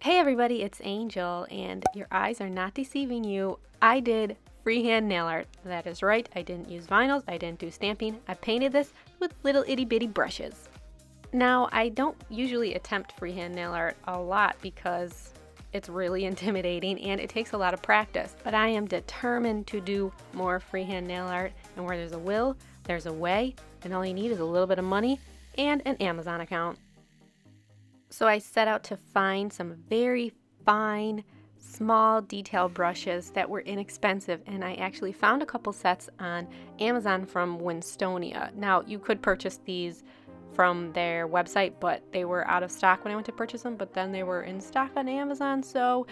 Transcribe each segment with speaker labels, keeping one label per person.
Speaker 1: Hey everybody, it's Angel, and your eyes are not deceiving you. I did freehand nail art. That is right, I didn't use vinyls, I didn't do stamping. I painted this with little itty bitty brushes. Now, I don't usually attempt freehand nail art a lot because it's really intimidating and it takes a lot of practice. But I am determined to do more freehand nail art, and where there's a will, there's a way, and all you need is a little bit of money and an Amazon account. So I set out to find some very fine, small detail brushes that were inexpensive, and I actually found a couple sets on Amazon from Winstonia. Now, you could purchase these from their website, but they were out of stock when I went to purchase them, but then they were in stock on Amazon, so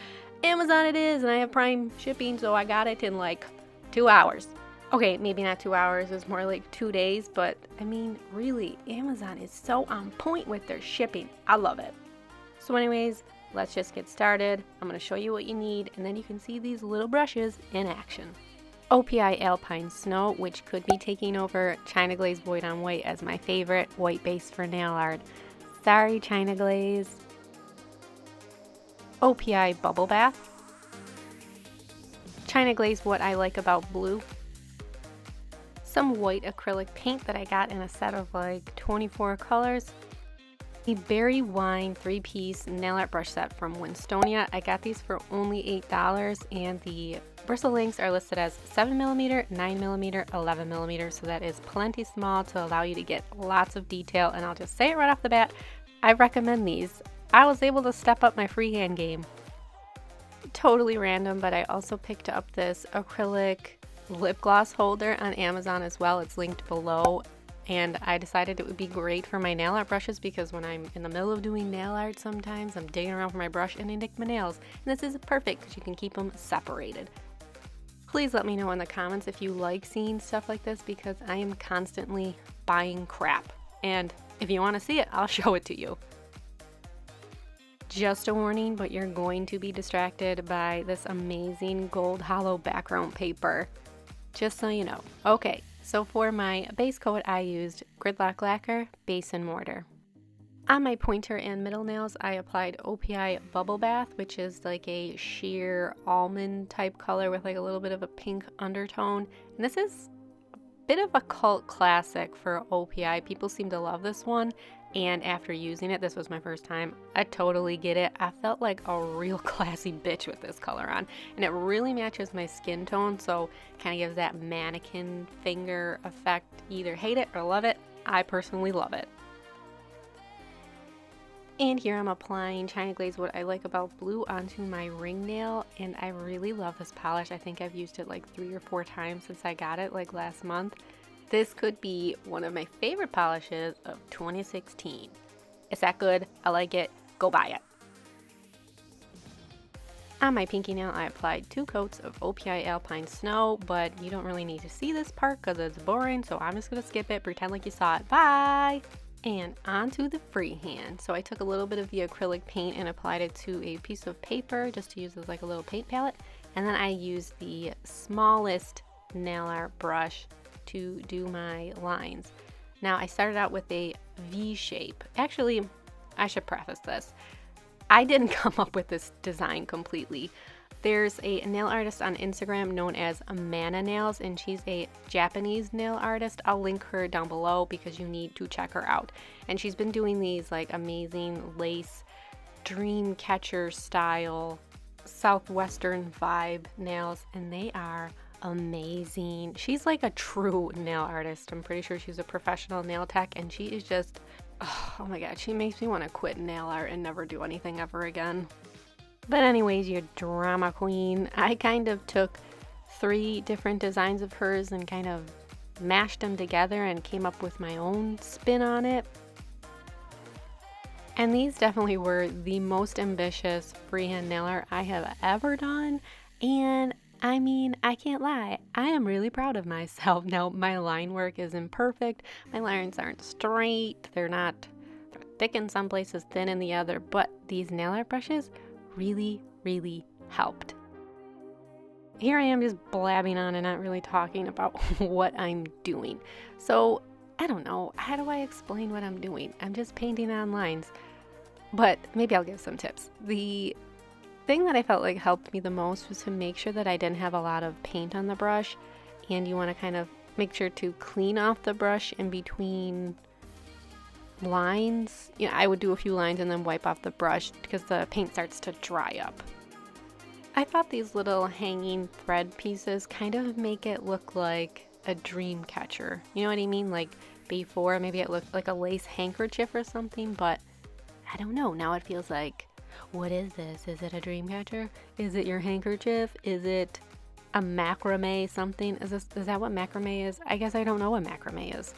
Speaker 1: Amazon it is, and I have Prime shipping, so I got it in like 2 hours. Okay, maybe not 2 hours, it's more like 2 days, but I mean, really, Amazon is so on point with their shipping. I love it. So anyways, let's just get started. I'm going to show you what you need, and then you can see these little brushes in action. OPI Alpine Snow, which could be taking over China Glaze White on White as my favorite white base for nail art. Sorry, China Glaze. OPI Bubble Bath. China Glaze What I Like About Blue. Some white acrylic paint that I got in a set of like 24 colors. A Berry Wine 3-piece nail art brush set from Winstonia. I got these for only $8, and the bristle lengths are listed as 7mm, 9mm, 11mm, so that is plenty small to allow you to get lots of detail. And I'll just say it right off the bat, I recommend these. I was able to step up my freehand game. Totally random, but I also picked up this acrylic lip gloss holder on Amazon as well. It's linked below, and I decided it would be great for my nail art brushes because when I'm in the middle of doing nail art, sometimes I'm digging around for my brush and I nick my nails, and this is perfect because you can keep them separated. Please let me know in the comments if you like seeing stuff like this, because I am constantly buying crap, and if you want to see it, I'll show it to you. Just a warning, but you're going to be distracted by this amazing gold hollow background paper. Just so you know. Okay, so for my base coat, I used gridlock lacquer, base, and mortar. On my pointer and middle nails, I applied OPI Bubble Bath, which is like a sheer almond type color with like a little bit of a pink undertone. And this is a bit of a cult classic for OPI. People seem to love this one. And after using it, this was my first time, I totally get it. I felt like a real classy bitch with this color on, and it really matches my skin tone, so kind of gives that mannequin finger effect. You either hate it or love it. I personally love it. And here I'm applying China Glaze What I Like About Blue onto my ring nail, and I really love this polish. I think I've used it like 3 or 4 times since I got it like last month. This could be one of my favorite polishes of 2016. It's that good. I like it. Go buy it. On my pinky nail, I applied 2 coats of OPI Alpine Snow, but you don't really need to see this part because it's boring, so I'm just going to skip it, pretend like you saw it. Bye! And onto the freehand. So I took a little bit of the acrylic paint and applied it to a piece of paper just to use as like a little paint palette. And then I used the smallest nail art brush to do my lines. Now I started out with a V shape. Actually, I should preface this. I didn't come up with this design completely. There's a nail artist on Instagram known as Amana Nails, and she's a Japanese nail artist. I'll link her down below because you need to check her out. And she's been doing these like amazing lace dream catcher style southwestern vibe nails, and they are amazing. She's like a true nail artist. I'm pretty sure she's a professional nail tech, and she is just, oh my god, she makes me want to quit nail art and never do anything ever again. But anyways, your drama queen, I kind of took 3 different designs of hers and kind of mashed them together and came up with my own spin on it. And these definitely were the most ambitious freehand nail art I have ever done, and I mean, I can't lie, I am really proud of myself. Now, my line work isn't perfect, my lines aren't straight, they're thick in some places, thin in the other, but these nail art brushes really, really helped. Here I am just blabbing on and not really talking about what I'm doing. So, I don't know, how do I explain what I'm doing? I'm just painting on lines. but maybe I'll give some tips. The thing that I felt like helped me the most was to make sure that I didn't have a lot of paint on the brush, and you want to kind of make sure to clean off the brush in between lines. You know, I would do a few lines and then wipe off the brush because the paint starts to dry up. I thought these little hanging thread pieces kind of make it look like a dream catcher. You know what I mean? Like before, maybe it looked like a lace handkerchief or something, but I don't know. Now it feels like, what is this? Is it a dream catcher? Is it your handkerchief? Is it a macrame something? Is that what macrame is? I guess I don't know what macrame is.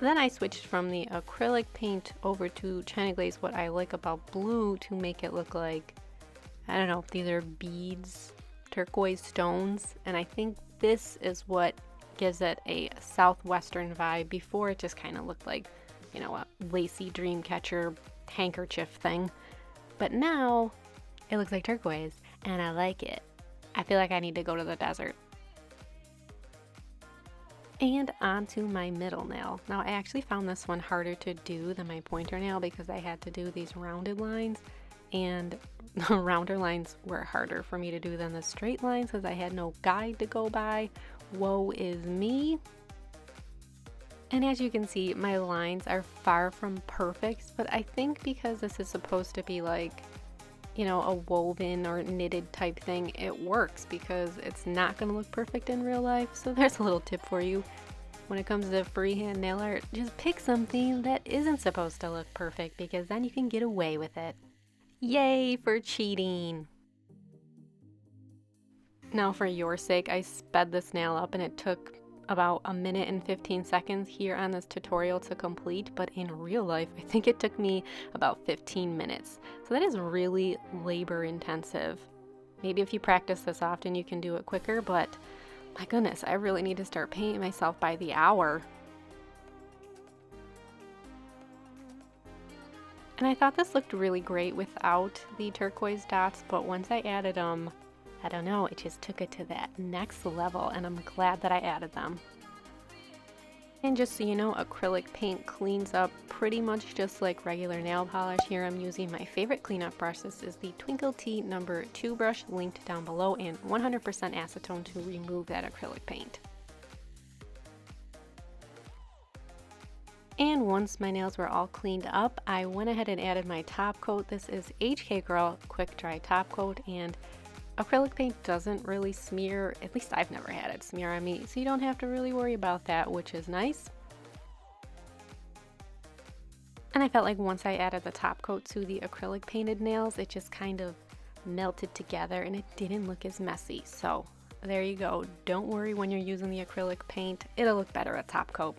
Speaker 1: Then I switched from the acrylic paint over to China Glaze, what I like about blue, to make it look like, I don't know, these are beads, turquoise stones, and I think this is what gives it a southwestern vibe. Before it just kind of looked like, you know, a lacy dream catcher handkerchief thing. But now it looks like turquoise and I like it. I feel like I need to go to the desert. And onto my middle nail. Now I actually found this one harder to do than my pointer nail because I had to do these rounded lines, and the rounder lines were harder for me to do than the straight lines because I had no guide to go by. Woe is me. And as you can see, my lines are far from perfect, but I think because this is supposed to be like, you know, a woven or knitted type thing, it works because it's not going to look perfect in real life. So there's a little tip for you. When it comes to freehand nail art, just pick something that isn't supposed to look perfect because then you can get away with it. Yay for cheating! Now for your sake, I sped this nail up and it took about 1 minute and 15 seconds here on this tutorial to complete, but in real life I think it took me about 15 minutes. So that is really labor intensive. Maybe if you practice this often you can do it quicker, but my goodness, I really need to start painting myself by the hour. And I thought this looked really great without the turquoise dots, but once I added them, I don't know, it just took it to that next level, and I'm glad that I added them. And just so you know, acrylic paint cleans up pretty much just like regular nail polish. Here I'm using my favorite cleanup brush. This is the Twinkle Tea number 2 brush, linked down below, and 100% acetone to remove that acrylic paint. And once my nails were all cleaned up, I went ahead and added my top coat. This is HK Girl Quick Dry Top Coat, and acrylic paint doesn't really smear, at least I've never had it smear on me, so you don't have to really worry about that, which is nice. And I felt like once I added the top coat to the acrylic painted nails, it just kind of melted together and it didn't look as messy. So there you go. Don't worry when you're using the acrylic paint, it'll look better at top coat.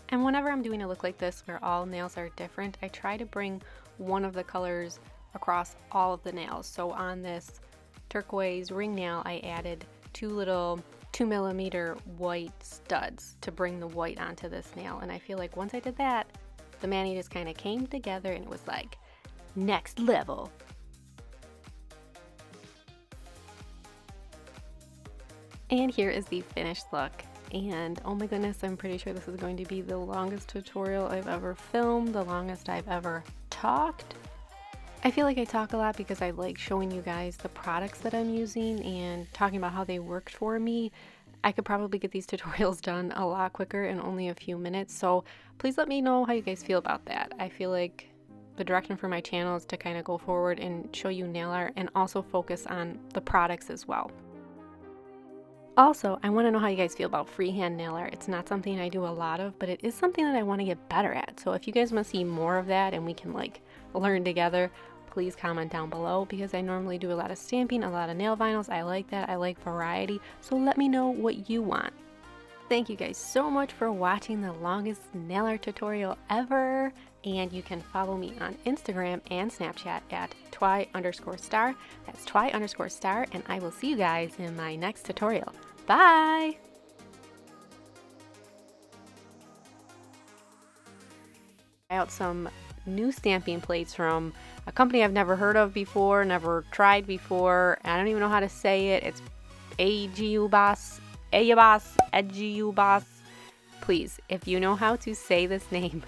Speaker 1: And whenever I'm doing a look like this where all nails are different, I try to bring one of the colors across all of the nails. So on this turquoise ring nail, I added 2 little 2mm white studs to bring the white onto this nail. And I feel like once I did that, the mani just kind of came together and it was like, next level. And here is the finished look. And oh my goodness, I'm pretty sure this is going to be the longest tutorial I've ever filmed, the longest I've ever talked. I feel like I talk a lot because I like showing you guys the products that I'm using and talking about how they worked for me. I could probably get these tutorials done a lot quicker in only a few minutes, so please let me know how you guys feel about that. I feel like the direction for my channel is to kind of go forward and show you nail art and also focus on the products as well. Also, I want to know how you guys feel about freehand nail art. It's not something I do a lot of, but it is something that I want to get better at. So if you guys want to see more of that and we can like learn together, please comment down below because I normally do a lot of stamping, a lot of nail vinyls. I like that. I like variety. So let me know what you want. Thank you guys so much for watching the longest nail art tutorial ever. And you can follow me on Instagram and Snapchat at twi_star. That's twi_star, and I will see you guys in my next tutorial. Bye! Try out some new stamping plates from a company I've never heard of before, never tried before. I don't even know how to say it. It's Agubas, Please, if you know how to say this name,